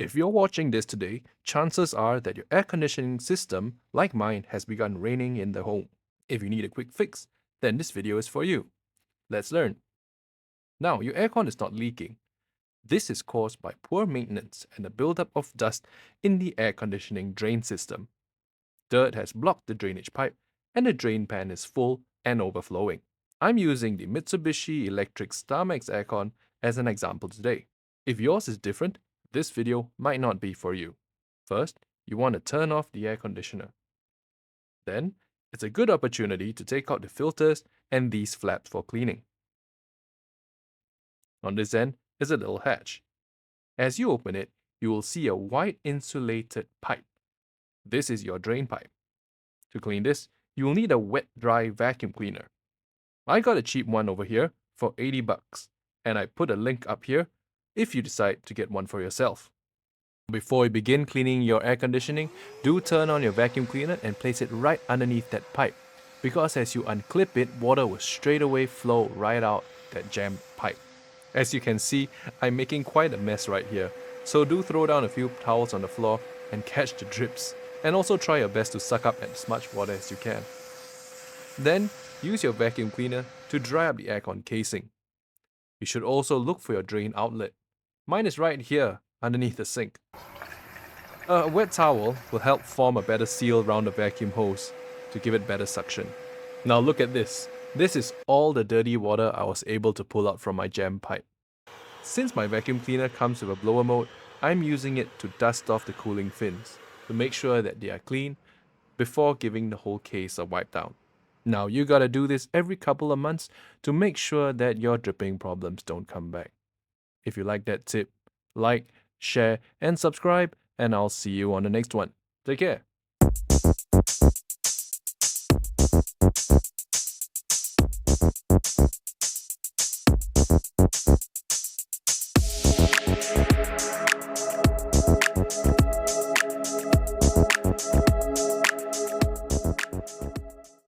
If you're watching this today, chances are that your air conditioning system, like mine, has begun raining in the home. If you need a quick fix, then this video is for you. Let's learn. Now, your aircon is not leaking. This is caused by poor maintenance and the buildup of dust in the air conditioning drain system. Dirt has blocked the drainage pipe and the drain pan is full and overflowing. I'm using the Mitsubishi Electric StarMax aircon as an example today. If yours is different, this video might not be for you. First, you want to turn off the air conditioner. Then, it's a good opportunity to take out the filters and these flaps for cleaning. On this end is a little hatch. As you open it, you will see a white insulated pipe. This is your drain pipe. To clean this, you will need a wet-dry vacuum cleaner. I got a cheap one over here for 80 bucks, and I put a link up here if you decide to get one for yourself. Before you begin cleaning your air conditioning, do turn on your vacuum cleaner and place it right underneath that pipe, because as you unclip it, water will straight away flow right out that jammed pipe. As you can see, I'm making quite a mess right here, so do throw down a few towels on the floor and catch the drips, and also try your best to suck up as much water as you can. Then, use your vacuum cleaner to dry up the aircon casing. You should also look for your drain outlet. Mine is right here, underneath the sink. A wet towel will help form a better seal around the vacuum hose to give it better suction. Now look at this. This is all the dirty water I was able to pull out from my jammed pipe. Since my vacuum cleaner comes with a blower mode, I'm using it to dust off the cooling fins to make sure that they are clean before giving the whole case a wipe down. Now you gotta do this every couple of months to make sure that your dripping problems don't come back. If you like that tip, like, share, and subscribe, and I'll see you on the next one. Take care.